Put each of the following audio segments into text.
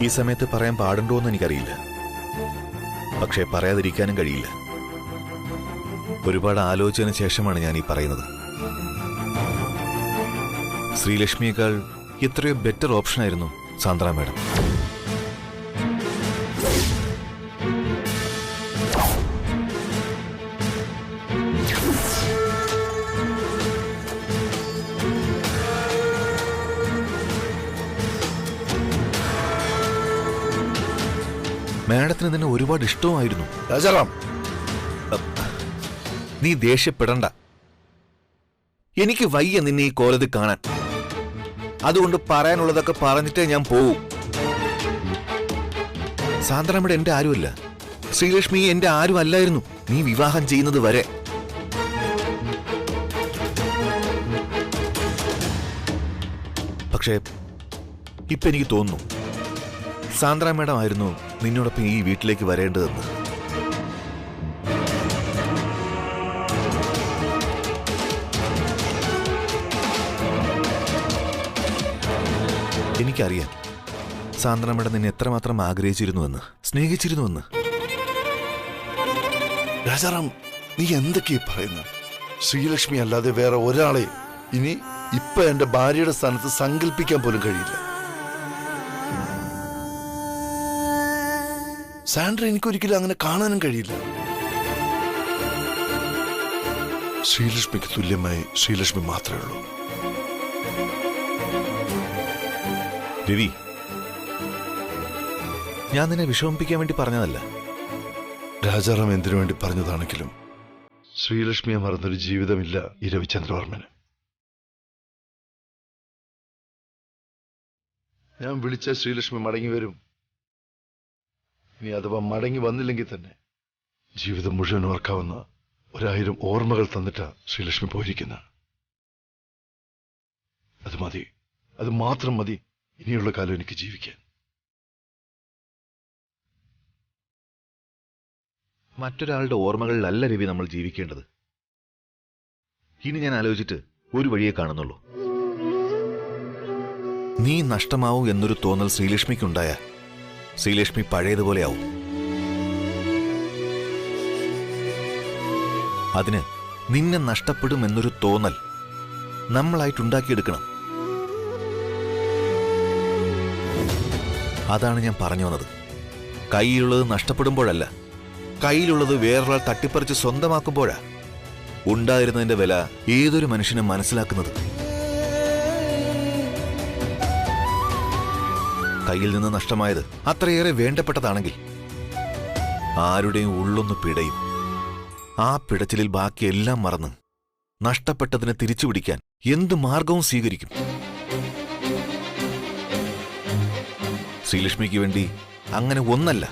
ഈ സമയത്ത് പറയാൻ പാടുണ്ടോന്ന് എനിക്കറിയില്ല. പക്ഷേ പറയാതിരിക്കാനും കഴിയില്ല. ഒരുപാട് ആലോചിച്ചതിന് ശേഷമാണ് ഞാൻ ഈ പറയുന്നത്. ശ്രീലക്ഷ്മിയേക്കാൾ എത്രയോ ബെറ്റർ ഓപ്ഷനായിരുന്നു സാന്ദ്ര മാഡം. മാഡത്തിന് തന്നെ ഒരുപാട് ഇഷ്ടവുമായിരുന്നു. രാജാറാം, നീ ദേഷ്യപ്പെടണ്ട. എനിക്ക് വയ്യ നിന്നെ ഈ കോലത്തിൽ കാണാൻ. അതുകൊണ്ട് പറയാനുള്ളതൊക്കെ പറഞ്ഞിട്ടേ ഞാൻ പോവും. സാന്ദ്രമ്മയുടെ എന്റെ ആരുമല്ല. ശ്രീലക്ഷ്മി എന്റെ ആരും അല്ലായിരുന്നു നീ വിവാഹം ചെയ്യുന്നത് വരെ. പക്ഷേ ഇപ്പൊ എനിക്ക് തോന്നുന്നു സാന്ദ്ര മാഡം ആയിരുന്നു നിന്നോടൊപ്പം ഈ വീട്ടിലേക്ക് വരേണ്ടതെന്ന്. എനിക്കറിയാം സാന്ദ്ര മാഡം നിന്നെ എത്രമാത്രം ആഗ്രഹിച്ചിരുന്നുവെന്ന്, സ്നേഹിച്ചിരുന്നുവെന്ന്. രാജാറാം, നീ എന്തൊക്കെയാ പറയുന്നത്? ശ്രീലക്ഷ്മി അല്ലാതെ വേറെ ഒരാളെ ഇനി ഇപ്പൊ എന്റെ ഭാര്യയുടെ സ്ഥാനത്ത് സങ്കല്പിക്കാൻ പോലും കഴിയില്ല. സാൻഡ്ര എനിക്കൊരിക്കലും അങ്ങനെ കാണാനും കഴിയില്ല. ശ്രീലക്ഷ്മിക്ക് തുല്യമായി ശ്രീലക്ഷ്മി മാത്രമേ ഉള്ളൂ. രവി, ഞാൻ നിന്നെ വിഷമിപ്പിക്കാൻ വേണ്ടി പറഞ്ഞതല്ല. രാജാറാം എന്തിനു വേണ്ടി പറഞ്ഞതാണെങ്കിലും ശ്രീലക്ഷ്മിയെ മറന്നൊരു ജീവിതമില്ല ഈ രവിചന്ദ്രവർമ്മന്. ഞാൻ വിളിച്ച ശ്രീലക്ഷ്മി മടങ്ങി വരും. ഇനി അഥവാ മടങ്ങി വന്നില്ലെങ്കിൽ തന്നെ ജീവിതം മുഴുവൻ ഓർക്കാവുന്ന 1000 ഓർമ്മകൾ തന്നിട്ടാ ശ്രീലക്ഷ്മി പോയിരിക്കുന്നത്. അത് മതി, അത് മാത്രം മതി ഇനിയുള്ള കാലം എനിക്ക് ജീവിക്കാൻ. മറ്റൊരാളുടെ ഓർമ്മകളിലല്ല രവി നമ്മൾ ജീവിക്കേണ്ടത്. ഇനി ഞാൻ ആലോചിച്ചിട്ട് ഒരു വഴിയെ കാണുന്നുള്ളൂ. നീ നഷ്ടമാവും എന്നൊരു തോന്നൽ ശ്രീലക്ഷ്മിക്കുണ്ടായ ശ്രീലക്ഷ്മി പഴയതുപോലെയാവും. അതിന് നിന്നെ നഷ്ടപ്പെടും എന്നൊരു തോന്നൽ നമ്മളായിട്ടുണ്ടാക്കിയെടുക്കണം. അതാണ് ഞാൻ പറഞ്ഞു വന്നത്. കയ്യിലുള്ളത് നഷ്ടപ്പെടുമ്പോഴല്ല, കയ്യിലുള്ളത് വേറൊരാൾ തട്ടിപ്പറിച്ച് സ്വന്തമാക്കുമ്പോഴാ ഉണ്ടായിരുന്നതിന്റെ വില ഏതൊരു മനുഷ്യനും മനസ്സിലാക്കുന്നത്. കയ്യിൽ നിന്ന് നഷ്ടമായത് അത്രയേറെ വേണ്ടപ്പെട്ടതാണെങ്കിൽ ആരുടെയും ഉള്ളൊന്ന് പിടയും. ആ പിടച്ചിലിൽ ബാക്കിയെല്ലാം മറന്ന് നഷ്ടപ്പെട്ടതിനെ തിരിച്ചുപിടിക്കാൻ എന്ത് മാർഗവും സ്വീകരിക്കും. ശ്രീലക്ഷ്മിക്ക് വേണ്ടി അങ്ങനെ ഒന്നല്ല,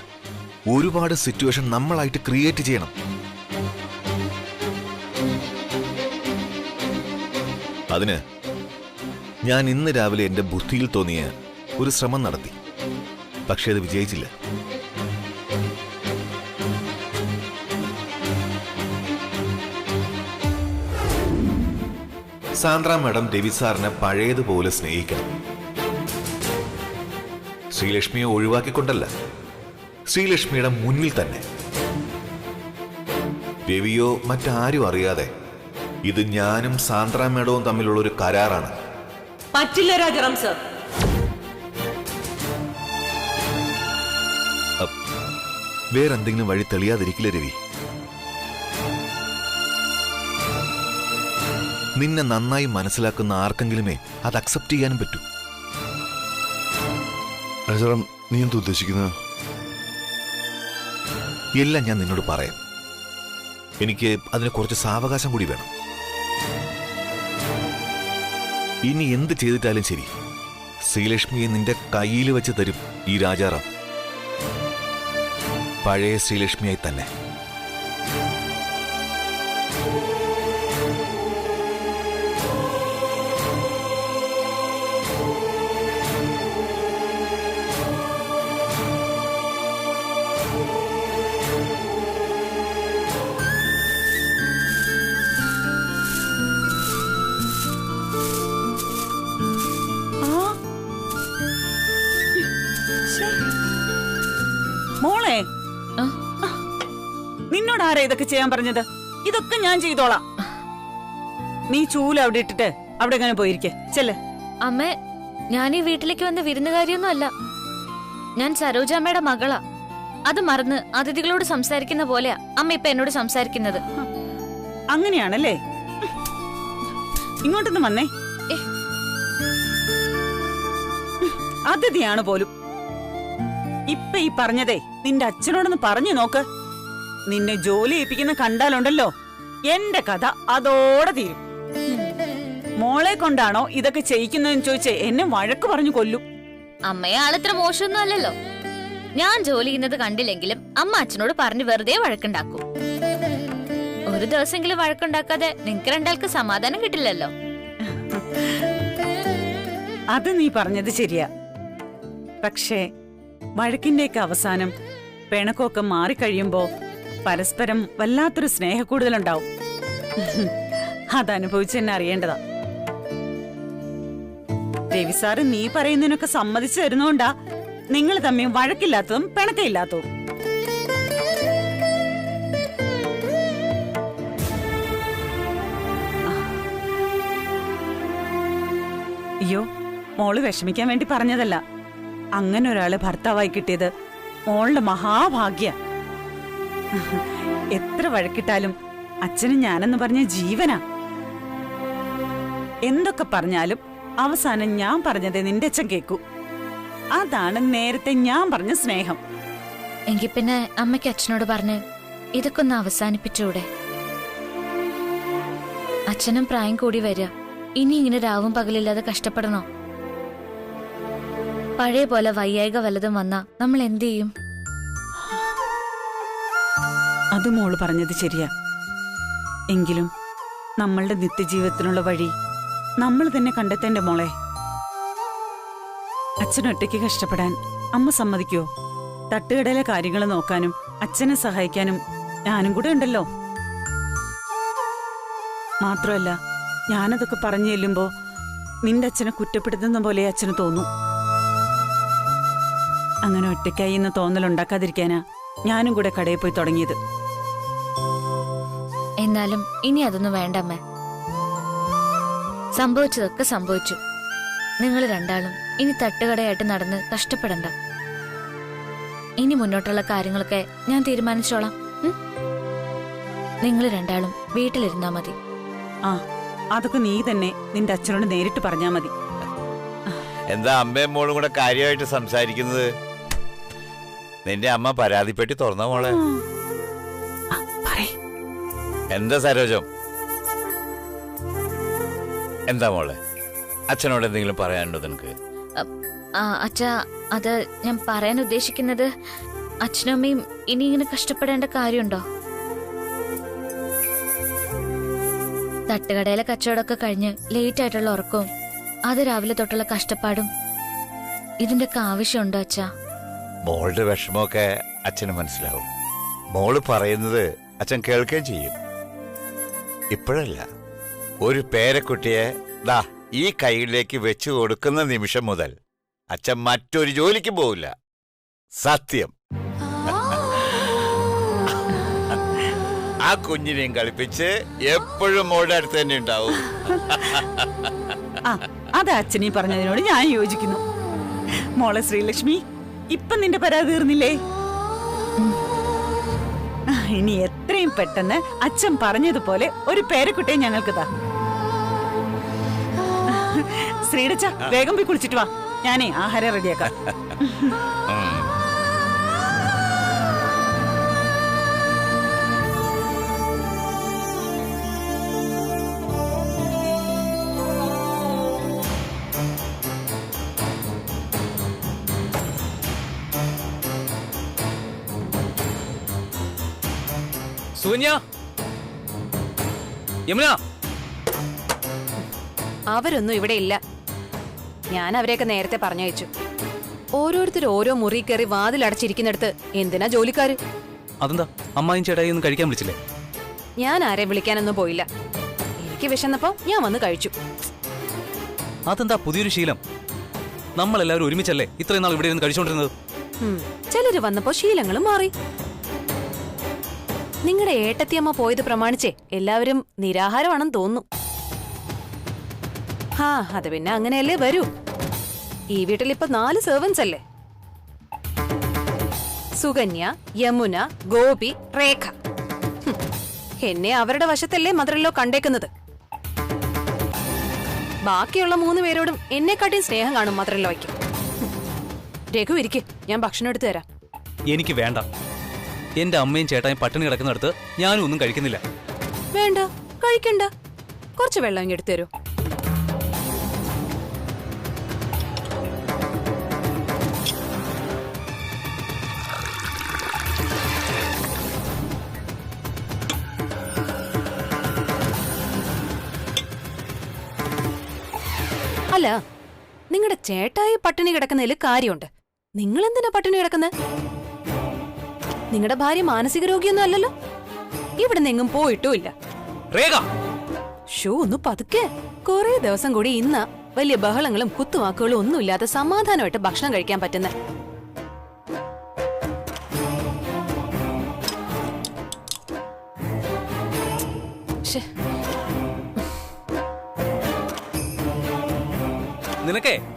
ഒരുപാട് സിറ്റുവേഷൻ നമ്മളായിട്ട് ക്രിയേറ്റ് ചെയ്യണം. അതിന് ഞാൻ ഇന്ന് രാവിലെ എന്റെ ബുദ്ധിയിൽ തോന്നിയ ഒരു ശ്രമം നടത്തി. പക്ഷേ അത് വിജയിച്ചില്ല. സാന്ദ്ര മാഡം രവി സാറിനെ പഴയതുപോലെ സ്നേഹിക്കണം. ശ്രീലക്ഷ്മിയെ ഒഴിവാക്കിക്കൊണ്ടല്ല, ശ്രീലക്ഷ്മിയുടെ മുന്നിൽ തന്നെ. രവിയോ മറ്റാരും അറിയാതെ ഇത് ഞാനും സാന്ദ്ര മാഡവും തമ്മിലുള്ള ഒരു കരാറാണ്. പറ്റില്ല രാജാറാം സർ. വേറെന്തെങ്കിലും വഴി തെളിയാതിരിക്കില്ല രവി. നിന്നെ നന്നായി മനസ്സിലാക്കുന്ന ആർക്കെങ്കിലുമേ അത് അക്സെപ്റ്റ് ചെയ്യാനും പറ്റൂ. രാജാറാം, നീ എന്താ ഉദ്ദേശിക്കുന്നത്? എല്ലാം ഞാൻ നിന്നോട് പറയാം. എനിക്ക് അതിന് കുറച്ച് സാവകാശം കൂടി വേണം. ഇനി എന്ത് ചെയ്തിട്ടാലും ശരി, ശ്രീലക്ഷ്മിയെ നിന്റെ കയ്യിൽ വെച്ച് തരും ഈ രാജാറാം. പഴയ ശ്രീലക്ഷ്മിയായി തന്നെ. മോളെ, ആ? നിന്നോട് ആരാ ഇതൊക്കെ ചെയ്യാൻ പറഞ്ഞത്? ഇതൊക്കെ ഞാൻ ചെയ്തോളാം. നീ ചൂല് അവിടെ ഇട്ടിട്ട് അവിടെ എങ്ങനെ പോയിരിക്കെ ചെല്ല്. അമ്മേ, ഞാൻ ഈ വീട്ടിലേക്ക് വന്ന വിരുന്നുകാരിയൊന്നും അല്ല. ഞാൻ സരോജാമ്മയുടെ മകളാ. അത് മറന്ന് അതിഥികളോട് സംസാരിക്കുന്ന പോലെയാ അമ്മ ഇപ്പൊ എന്നോട് സംസാരിക്കുന്നത്. അങ്ങനെയാണല്ലേ? ഇങ്ങോട്ടൊന്ന് വന്നേ. ഏ. അതിഥിയാണ് പോലും. ഇപ്പൊ ഈ പറഞ്ഞതേ നിന്റെ അച്ഛനോടൊന്ന് പറഞ്ഞു നോക്ക്. നിന്നെ ജോലി ഏൽപ്പിക്കുന്ന കണ്ടാലുണ്ടല്ലോ എന്റെ കഥ അതോടെ തീരും. മോളെ കൊണ്ടാണോ ഇതൊക്കെ ചെയ്യിക്കുന്നതെന്ന് ചോദിച്ചേ എന്നെ വഴക്ക് പറഞ്ഞു കൊല്ലും. അമ്മയെ ആളിത്ര മോശമൊന്നും അല്ലല്ലോ. ഞാൻ ജോലി ചെയ്യുന്നത് കണ്ടില്ലെങ്കിലും അമ്മ അച്ഛനോട് പറഞ്ഞു വെറുതെ വഴക്കുണ്ടാക്കും. ഒരു ദിവസമെങ്കിലും വഴക്കുണ്ടാക്കാതെ നിങ്ങക്ക് രണ്ടാൾക്ക് സമാധാനം കിട്ടില്ലല്ലോ. അത് നീ പറഞ്ഞത് ശരിയാ. പക്ഷേ വഴക്കിന്റെയൊക്കെ അവസാനം പിണക്കമൊക്കെ മാറിക്കഴിയുമ്പോ പരസ്പരം വല്ലാത്തൊരു സ്നേഹക്കൂടുതലുണ്ടാവും. അതനുഭവിച്ച് തന്നെ അറിയേണ്ടതാ. രവി സാറ് നീ പറയുന്നതിനൊക്കെ സമ്മതിച്ചു തരുന്നോണ്ടാ നിങ്ങൾ തമ്മിൽ വഴക്കില്ലാത്തതും പിണക്കമില്ലാത്തതും. അയ്യോ, മോള് വിഷമിക്കാൻ വേണ്ടി പറഞ്ഞതല്ല. അങ്ങനെ ഒരാള് ഭർത്താവായി കിട്ടിയത് മോളുടെ മഹാഭാഗ്യ. എത്ര വഴക്കിട്ടാലും അച്ഛനും ഞാനെന്ന് പറഞ്ഞ ജീവനാ. എന്തൊക്കെ പറഞ്ഞാലും അവസാനം ഞാൻ പറഞ്ഞതേ നിന്റെ അച്ഛൻ കേക്കൂ. അതാണ് നേരത്തെ ഞാൻ പറഞ്ഞ സ്നേഹം. എങ്കിൽ പിന്നെ അമ്മയ്ക്ക് അച്ഛനോട് പറഞ്ഞ് ഇതൊക്കെ ഒന്ന് അവസാനിപ്പിച്ചൂടെ? അച്ഛനും പ്രായം കൂടി വരിക. ഇനി ഇങ്ങനെ രാവും പകലില്ലാതെ കഷ്ടപ്പെടണോ? പഴയ പോലെ വയ്യായിക വല്ലതും വന്നാ നമ്മൾ എന്ത് ചെയ്യും? അത് മോള് പറഞ്ഞത് ശരിയാ. എങ്കിലും നമ്മളുടെ നിത്യജീവിതത്തിനുള്ള വഴി നമ്മൾ തന്നെ കണ്ടെത്തേണ്ട മോളെ. അച്ഛനൊറ്റയ്ക്ക് കഷ്ടപ്പെടാൻ അമ്മ സമ്മതിക്കോ? തട്ടുകടയിലെ കാര്യങ്ങൾ നോക്കാനും അച്ഛനെ സഹായിക്കാനും ഞാനും കൂടെ ഉണ്ടല്ലോ. മാത്രമല്ല, ഞാനതൊക്കെ പറഞ്ഞു ചെല്ലുമ്പോ നിന്റെ അച്ഛനെ കുറ്റപ്പെടുത്തുന്ന പോലെ അച്ഛന് തോന്നും. അങ്ങനെ ഒറ്റയ്ക്കായി എന്ന് തോന്നലുണ്ടാക്കാതിരിക്കാനാ ഞാനും കൂടെ കടയിൽ പോയി തുടങ്ങിയത്. എന്നാലും ഇനി അതൊന്നും വേണ്ടമ്മേ. സംഭവിച്ചതൊക്കെ സംഭവിച്ചു. നിങ്ങൾ രണ്ടാളും ഇനി തട്ടുകടയായിട്ട് നടന്ന് കഷ്ടപ്പെടണ്ട. ഇനി മുന്നോട്ടുള്ള കാര്യങ്ങളൊക്കെ ഞാൻ തീരുമാനിച്ചോളാം. നിങ്ങൾ രണ്ടാളും വീട്ടിലിരുന്നാ മതി. ആ, അതൊക്കെ നീ തന്നെ നിന്റെ അച്ഛനോട് നേരിട്ട് പറഞ്ഞാ മതി. എന്താ അമ്മയും മോളും കൂടെ കാര്യമായിട്ട് സംസാരിക്കുന്നത്? നിന്റെ അമ്മ പരാതിപ്പെട്ടി തുറന്ന മോളെ. എന്താ സരോജം? എന്താ മോളെ, അച്ഛനോട് എന്തെങ്കിലും പറയാനുണ്ടോ നിനക്ക്? അച്ഛാ, അത് ഞാൻ പറയാൻ ഉദ്ദേശിക്കുന്നത്, അച്ഛനും അമ്മയും ഇനി ഇങ്ങനെ കഷ്ടപ്പെടേണ്ട കാര്യമുണ്ടോ? തട്ടുകടയിലെ കച്ചവടമൊക്കെ കഴിഞ്ഞ് ലേറ്റ് ആയിട്ടുള്ള ഉറക്കവും അത് രാവിലെ തൊട്ടുള്ള കഷ്ടപ്പാടും ഇതിന്റെയൊക്കെ ആവശ്യമുണ്ടോ അച്ഛാ? മോളുടെ വിഷമമൊക്കെ അച്ഛന് മനസ്സിലാവും. മോള് പറയുന്നത് അച്ഛൻ കേൾക്കുകയും ചെയ്യും. ഇപ്പോഴല്ല, ഒരു പേരക്കുട്ടിയെ ദാ ഈ കൈയിലേക്ക് വെച്ചു കൊടുക്കുന്ന നിമിഷം മുതൽ അച്ഛൻ മറ്റൊരു ജോലിക്ക് പോവില്ല. സത്യം. ആ കുഞ്ഞിനെയും കളിപ്പിച്ച് എപ്പോഴും മോളുടെ അടുത്ത് തന്നെ ഉണ്ടാവും. അത് അച്ഛനീ പറഞ്ഞതിനോട് ഞാൻ യോജിക്കുന്നു. മോളെ ശ്രീലക്ഷ്മി, ഇപ്പൊ നിന്റെ പരാതി തീർന്നില്ലേ? ഇനി എത്രയും പെട്ടെന്ന് അച്ഛൻ പറഞ്ഞതുപോലെ ഒരു പേരക്കുട്ടിയെ ഞങ്ങൾക്ക് താ. ശ്രീടച്ച, വേഗം പോയി കുളിച്ചിട്ട് വാ. ഞാനേ ആഹാരം റെഡിയാക്കാം. സുകന്യ, യമുന, അവരൊന്നും ഇവിടെ ഇല്ല. ഞാൻ അവരെയൊക്കെ നേരത്തെ പറഞ്ഞയച്ചു. ഓരോരുത്തർ ഓരോ മുറി കയറി വാതിലടച്ചിരിക്കുന്നിടത്ത് എന്തിനാ ജോലിക്കാര്? അതെന്താ അമ്മായും ചേട്ടായി ഒന്നും കഴിക്കാൻ വിളിച്ചില്ലേ? ഞാൻ ആരെയും വിളിക്കാനൊന്നും പോയില്ല. എനിക്ക് വിശന്നപ്പോ ഞാൻ വന്ന് കഴിച്ചു. അതെന്താ പുതിയൊരു ശീലം? നമ്മളെല്ലാവരും ഒരുമിച്ചല്ലേ ഇത്രയും നാൾ ഇവിടെ ഇരുന്ന് കഴിച്ചുകൊണ്ടിരുന്നത്? ചിലര് വന്നപ്പോ ശീലങ്ങളും മാറി. നിങ്ങളുടെ ഏട്ടത്തിയമ്മ പോയത് പ്രമാണിച്ചേ എല്ലാവരും നിരാഹാരമാണെന്ന് തോന്നുന്നു. അത് പിന്നെ അങ്ങനെയല്ലേ വരൂ. ഈ വീട്ടിലിപ്പോ 4 സെർവൻസ് അല്ലേ? സുകന്യ, യമുന, ഗോപി, രേഖ. എന്നെ അവരുടെ വശത്തല്ലേ മദറിലോ കണ്ടേക്കുന്നത്. ബാക്കിയുള്ള 3 പേരോടും എന്നെക്കാട്ടിയും സ്നേഹം കാണും മദറിലോയ്ക്ക്. രഘു ഇരിക്കെ, ഞാൻ ഭക്ഷണം എടുത്തു തരാം. എനിക്ക് വേണ്ട. എന്റെ അമ്മയും ചേട്ടായും പട്ടിണി കിടക്കുന്നിടത്ത് ഞാനും ഒന്നും കഴിക്കുന്നില്ല. വേണ്ട, കഴിക്കണ്ട. കുറച്ച് വെള്ളം ഇങ്ങ് എടുത്തു തരൂ. അല്ല, നിങ്ങളുടെ ചേട്ടായി പട്ടിണി കിടക്കുന്നതിൽ കാര്യമുണ്ട്. നിങ്ങൾ എന്തിനാ പട്ടിണി കിടക്കുന്നത്? നിങ്ങളുടെ ഭാര്യ മാനസിക രോഗിയൊന്നും അല്ലല്ലോ. ഇവിടെ നിങ്ങും പോയിട്ടുമില്ല. ഒന്ന് പതുക്കെ. കുറെ ദിവസം കൂടി ഇന്ന വലിയ ബഹളങ്ങളും കുത്തുവാക്കുകളും ഒന്നുമില്ലാതെ സമാധാനമായിട്ട് ഭക്ഷണം കഴിക്കാൻ പറ്റുന്ന.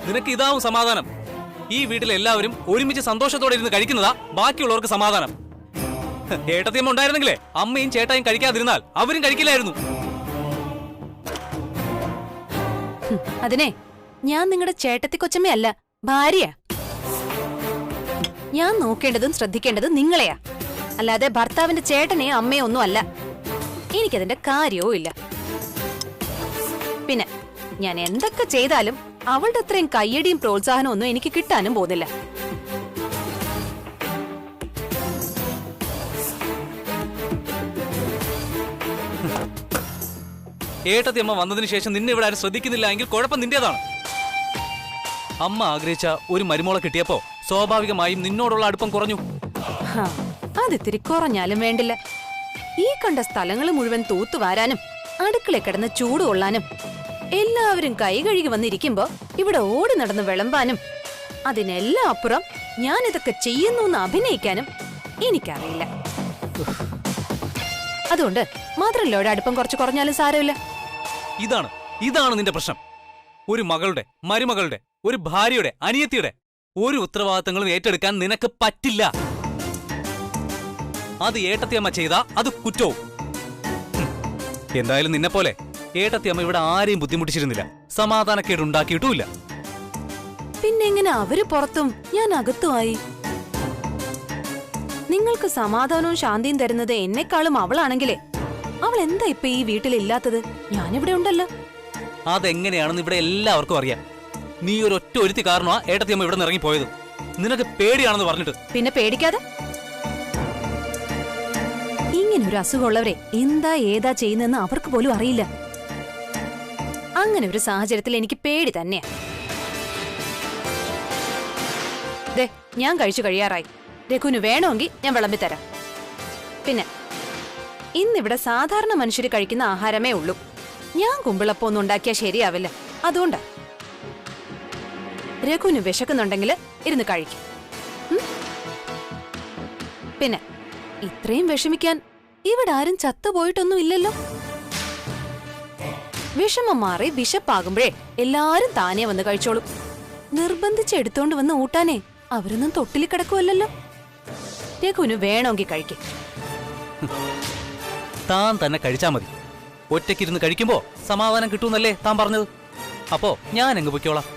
നിനക്ക് ഇതാവും സമാധാനം. ഈ വീട്ടിലെ എല്ലാവരും ഒരുമിച്ച് സന്തോഷത്തോടെ ഇരുന്ന് കഴിക്കുന്നതാ ബാക്കിയുള്ളവർക്ക് സമാധാനം. ഏട്ടത്തിയമ്മ ഉണ്ടായിരുന്നെങ്കിലേ അമ്മയും ചേട്ടായും കഴിക്കാതിരുന്നാൽ അവരും കഴിക്കില്ലായിരുന്നു. അതിനെ ഞാൻ നിങ്ങളുടെ ചേട്ടത്തി കൊച്ചമ്മയല്ല, ഭാര്യ. ഞാൻ നോക്കേണ്ടതും ശ്രദ്ധിക്കേണ്ടതും നിങ്ങളെയാ, അല്ലാതെ ഭർത്താവിന്റെ ചേട്ടനെയോ അമ്മയോ ഒന്നും അല്ല. എനിക്കതിന്റെ കാര്യവും ഇല്ല. പിന്നെ ഞാൻ എന്തൊക്കെ ചെയ്താലും അവളുടെ അത്രയും കയ്യടിയും പ്രോത്സാഹനവും ഒന്നും എനിക്ക് കിട്ടാനും പോകുന്നില്ല. ഏട്ടത്തിയമ്മ വന്നതിന് ശേഷം നിന്നെ ഇവിടെ ആരും ശ്രദ്ധിക്കുന്നില്ല എങ്കിൽ കുഴപ്പം നിന്റേതാണ്. അമ്മ ആഗ്രഹിച്ച ഒരു മരുമോളെ കിട്ടിയപ്പോ സ്വാഭാവികമായും നിന്നോടുള്ള അടുപ്പം കുറഞ്ഞു. അതിത്തിരി കുറഞ്ഞാലും വേണ്ടില്ല. ഈ കണ്ട സ്ഥലങ്ങൾ മുഴുവൻ തൂത്തുവാരാനും അടുക്കള കിടന്ന് ചൂട് കൊള്ളാനും എല്ലാവരും കൈ കഴുകി വന്നിരിക്കുമ്പോ ഇവിടെ ഓടി നടന്ന് വിളമ്പാനും അതിനെല്ലാം അപ്പുറം ഞാൻ ഇതൊക്കെ ചെയ്യുന്നു എന്ന് അഭിനയിക്കാനും എനിക്കറിയില്ല. അതുകൊണ്ട് മാത്രല്ലോടെ അടുപ്പം കുറച്ച് കുറഞ്ഞാലും സാരമില്ല. ഇതാണ് നിന്റെ പ്രശ്നം. ഒരു മകളുടെ, മരുമകളുടെ, ഒരു ഭാര്യയുടെ, അനിയത്തിയുടെ ഒരു ഉത്തരവാദിത്തങ്ങളും ഏറ്റെടുക്കാൻ നിനക്ക് പറ്റില്ല. അത് ഏട്ടത്തിയമ്മ ചെയ്താ അത് കുറ്റവും. എന്തായാലും നിന്നെ പോലെ ഏട്ടത്തിയമ്മ ഇവിടെ ആരെയും ബുദ്ധിമുട്ടിച്ചിരുന്നില്ല, സമാധാനക്കേടുണ്ടാക്കിയിട്ടുമില്ല. പിന്നെങ്ങനെ അവര് പുറത്തും ഞാൻ അകത്തുമായി? നിങ്ങൾക്ക് സമാധാനവും ശാന്തിയും തരുന്നത് എന്നെക്കാളും അവളാണെങ്കിലേ അവൾ എന്താ ഇപ്പൊ ഈ വീട്ടിലില്ലാത്തത്? ഞാനിവിടെ ഉണ്ടല്ലോ. അതെങ്ങനെയാണെന്ന് ഇവിടെ എല്ലാവർക്കും അറിയാം. നീ ഒരു ഒറ്റ ഒരുത്തി കാരണമാ ഏട്ടത്തിയമ്മ ഇവിടെ നിന്ന് ഇറങ്ങിപ്പോയത്. നിനക്ക് പേടിയാണെന്ന് പറഞ്ഞിട്ട്. പിന്നെ പേടിക്കാതെ. ഇങ്ങനൊരു അസുഖമുള്ളവരെ എന്താ ഏതാ ചെയ്യുന്നതെന്ന് അവർക്ക് പോലും അറിയില്ല. അങ്ങനെ ഒരു സാഹചര്യത്തിൽ എനിക്ക് പേടി തന്നെയാ. ദേ, ഞാൻ കഴിച്ചു കഴിയാറായി. രഘുവിന് വേണമെങ്കിൽ ഞാൻ വിളമ്പിത്തരാം. പിന്നെ ഇന്നിവിടെ സാധാരണ മനുഷ്യര് കഴിക്കുന്ന ആഹാരമേ ഉള്ളൂ. ഞാൻ കുമ്പിളപ്പം ഒന്നും ഉണ്ടാക്കിയാൽ ശരിയാവില്ല. അതുകൊണ്ടാ. രഘുവിന് വിശക്കുന്നുണ്ടെങ്കിൽ ഇരുന്ന് കഴിക്കും. പിന്നെ ഇത്രയും വിഷമിക്കാൻ ഇവിടെ ആരും ചത്തുപോയിട്ടൊന്നും ഇല്ലല്ലോ. വിഷമം മാറി വിശപ്പാകുമ്പോഴേ എല്ലാരും താനേ വന്ന് കഴിച്ചോളും. നിർബന്ധിച്ച് എടുത്തോണ്ട് വന്ന് ഊട്ടാനേ അവരൊന്നും തൊട്ടിൽ കിടക്കുമല്ലോ. രഘുവിന് വേണമെങ്കിൽ കഴിക്കും. താൻ തന്നെ കഴിച്ചാ മതി. ഒറ്റയ്ക്കിരുന്ന് കഴിക്കുമ്പോ സമാധാനം കിട്ടൂന്നല്ലേ താൻ പറഞ്ഞത്? അപ്പോ ഞാൻ എങ്ങ് പൊയ്ക്കോളാം.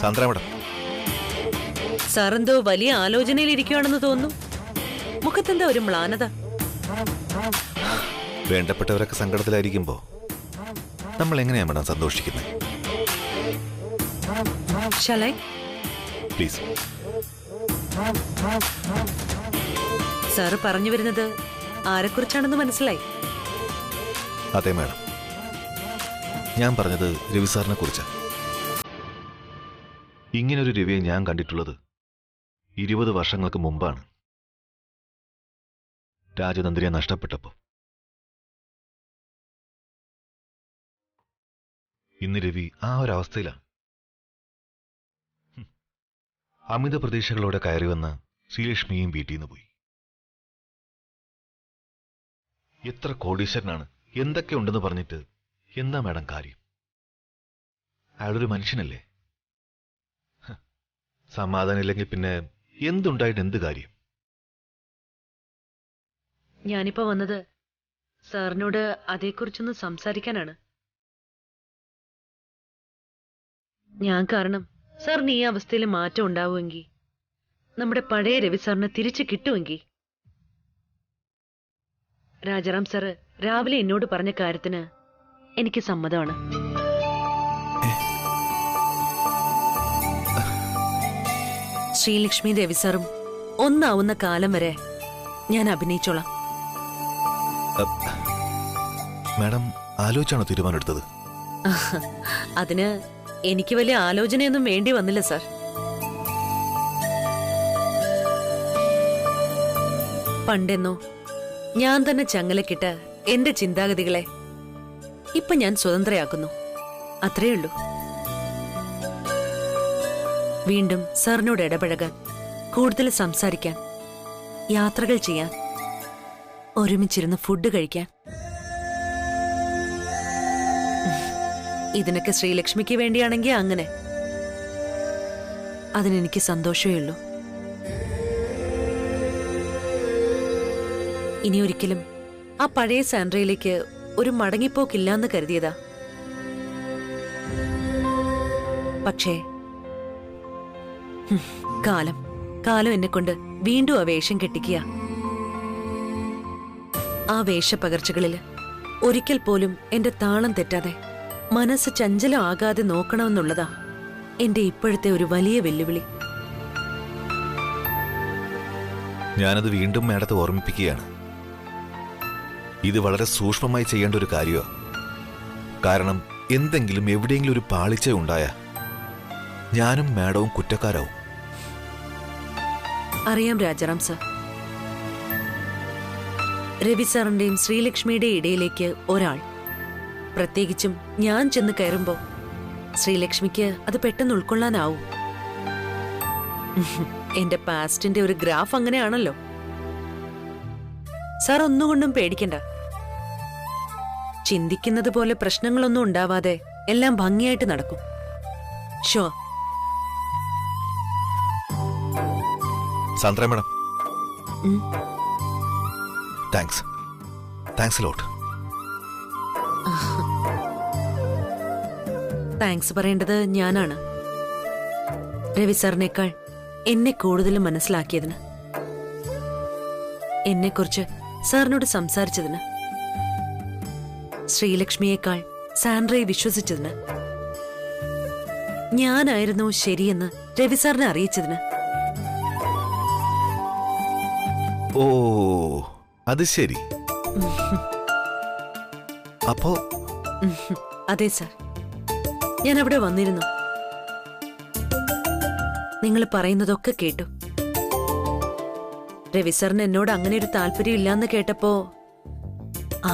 സാന്ദ്ര മേഡം, സാറെന്തോ വലിയ ആലോചനയിലിരിക്കുകയാണെന്ന് തോന്നുന്നു. മുഖത്തെന്താ ഒരു മ്ലാനത? വേണ്ടപ്പെട്ടവരൊക്കെ സങ്കടത്തിലായിരിക്കുമ്പോ നമ്മൾ എങ്ങനെയാ മേഡം സന്തോഷിക്കുന്നത്? ഷാലായി പ്ലീസ്. സാറ് പറഞ്ഞു വരുന്നത് ആരെക്കുറിച്ചാണെന്ന് മനസ്സിലായി. അതെ മാഡം, ഞാൻ പറഞ്ഞത് രവി സാറിനെ കുറിച്ച്. ഇങ്ങനൊരു രവിയെ ഞാൻ കണ്ടിട്ടുള്ളത് 20 വർഷങ്ങൾക്ക് മുമ്പാണ്, രാജതന്ത്രിയെ നഷ്ടപ്പെട്ടപ്പോൾ. ഇന്ന് രവി ആ ഒരവസ്ഥയിലാണ്. അമിത പ്രതീക്ഷകളോടെ കയറി വന്ന ശ്രീലക്ഷ്മിയും വീട്ടിൽ നിന്ന് പോയി. എത്ര കോടീശ്വരനാണ്, എന്തൊക്കെ ഉണ്ടെന്ന് പറഞ്ഞിട്ട് എന്താ മാഡം കാര്യം? അയാളൊരു മനുഷ്യനല്ലേ? സമാധാനം ഇല്ലെങ്കിൽ പിന്നെ എന്തുണ്ടായിട്ട് എന്ത് കാര്യം? ഞാനിപ്പോ വന്നത് സാറിനോട് അതേക്കുറിച്ചൊന്ന് സംസാരിക്കാനാണ്. ഞാൻ കാരണം സാറിന് ഈ അവസ്ഥയിൽ മാറ്റം ഉണ്ടാവുമെങ്കിൽ, നമ്മുടെ പഴയ രവി സാറിനെ തിരിച്ചു കിട്ടുമെങ്കിൽ, രാജാറാം സാറ് രാവിലെ എന്നോട് പറഞ്ഞ കാര്യത്തിന് എനിക്ക് സമ്മതമാണ്. ശ്രീലക്ഷ്മി രവി സാറും ഒന്നാവുന്ന കാലം വരെ ഞാൻ അഭിനയിച്ചോളാം. മാഡം ആലോചിച്ചാണോ തീരുമാനമെടുത്തത്? അതിന് എനിക്ക് വലിയ ആലോചനയൊന്നും വേണ്ടി വന്നില്ല സാർ. പണ്ടെന്നോ ഞാൻ തന്നെ ചങ്ങലക്കിട്ട് എന്റെ ചിന്താഗതികളെ ഇപ്പൊ ഞാൻ സ്വതന്ത്രയാക്കുന്നു. അത്രയുള്ളൂ. വീണ്ടും സാറിനോട് ഇടപഴകാൻ, കൂടുതൽ സംസാരിക്കാൻ, യാത്രകൾ ചെയ്യാൻ, ഒരുമിച്ചിരുന്ന് ഫുഡ് കഴിക്കാൻ. ഇതിനൊക്കെ ശ്രീലക്ഷ്മിക്ക് വേണ്ടിയാണെങ്കിൽ അങ്ങനെ. അതിനെനിക്ക് സന്തോഷമേ ഉള്ളൂ. ഇനി ഒരിക്കലും ആ പഴയ സാൻഡ്രയിലേക്ക് ഒരു മടങ്ങിപ്പോക്കില്ലാന്ന് കരുതിയതാ. പക്ഷേ കാലം എന്നെ കൊണ്ട് വീണ്ടും ആ വേഷം കെട്ടിക്കുക. ആ വേഷപ്പകർച്ചകളില് ഒരിക്കൽ പോലും എന്റെ താളം തെറ്റാതെ, മനസ്സ് ചഞ്ചലം ആകാതെ നോക്കണമെന്നുള്ളതാ എന്റെ ഇപ്പോഴത്തെ ഒരു വലിയ വെല്ലുവിളി. ഞാനത് വീണ്ടും മാഡത്തെ ഓർമ്മിപ്പിക്കുകയാണ്. ഇത് വളരെ സൂക്ഷ്മമായി ചെയ്യേണ്ട ഒരു കാര്യമാണ്. കാരണം എന്തെങ്കിലും എവിടെയെങ്കിലും ഒരു പാളിച്ച ഉണ്ടായ ഞാനും മാഡവും കുറ്റക്കാരാവും. അറിയാം രാജാറാം സർ. രവി സാറിന്റെയും ശ്രീലക്ഷ്മിയുടെയും ഇടയിലേക്ക് ഒരാൾ, പ്രത്യേകിച്ചും ഞാൻ ചെന്ന് കയറുമ്പോ ശ്രീലക്ഷ്മിക്ക് അത് പെട്ടെന്ന് ഉൾക്കൊള്ളാനാവും. എന്റെ പാസ്റ്റിന്റെ ഒരു ഗ്രാഫ് അങ്ങനെയാണല്ലോ. സാർ ഒന്നുകൊണ്ടും പേടിക്കണ്ട. ചിന്തിക്കുന്നത് പോലെ പ്രശ്നങ്ങളൊന്നും ഉണ്ടാവാതെ എല്ലാം ഭംഗിയായിട്ട് നടക്കും. Show. Sandra madam, thanks lot. Thanks പറയേണ്ടത് ഞാനാണ്. രവി സാറിനേക്കാൾ എന്നെ കൂടുതൽ മനസ്സിലാക്കിയതിന്, എന്നെക്കുറിച്ച് സാറിനോട് സംസാരിച്ചതിന്, ശ്രീലക്ഷ്മിയേക്കാൾ സാൻഡ്രയെ വിശ്വസിച്ചതിന്, ഞാനായിരുന്നു ശരിയെന്ന് രവി സാറിനെ അറിയിച്ചതിന്. ഓ, അത് ശരി. അപ്പോ അതെ സാർ, ഞാൻ അവിടെ വന്നിരുന്നു. നിങ്ങൾ പറയുന്നതൊക്കെ കേട്ടു. രവി സാറിന് എന്നോട് അങ്ങനെ ഒരു താല്പര്യം ഇല്ലാന്ന് കേട്ടപ്പോ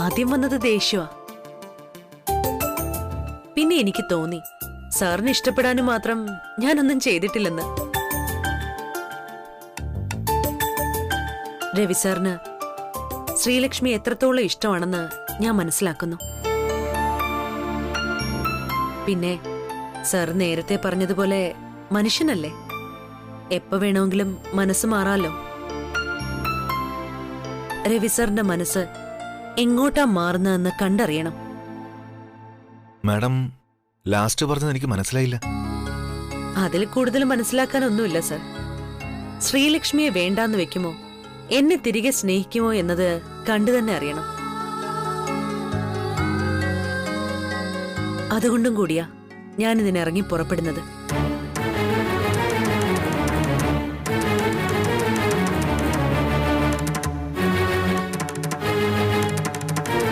ആദ്യം വന്നത് ദേഷ്യമാ. പിന്നെ എനിക്ക് തോന്നി സാറിന് ഇഷ്ടപ്പെടാനും മാത്രം ഞാനൊന്നും ചെയ്തിട്ടില്ലെന്ന്. രവി സാറിന് ശ്രീലക്ഷ്മി എത്രത്തോളം ഇഷ്ടമാണെന്ന് ഞാൻ മനസ്സിലാക്കുന്നു. പിന്നെ സാർ നേരത്തെ പറഞ്ഞതുപോലെ മനുഷ്യനല്ലേ, എപ്പോ വേണമെങ്കിലും മനസ്സ് മാറാലോ. രവി സാറിന്റെ മനസ്സ് എങ്ങോട്ടാ മാറുന്നതെന്ന് കണ്ടറിയണം. മാഡം ലാസ്റ്റ് പറഞ്ഞത് എനിക്ക് മനസ്സിലായില്ല. അതിൽ കൂടുതൽ മനസ്സിലാക്കാനൊന്നുമില്ല സർ. ശ്രീലക്ഷ്മിയെ വേണ്ടാന്ന് വെക്കുമോ, എന്നെ തിരികെ സ്നേഹിക്കുമോ എന്നത് കണ്ടു തന്നെ അറിയണം. അതുകൊണ്ടും കൂടിയാ ഞാനിതിനിറങ്ങി പുറപ്പെടുന്നത്.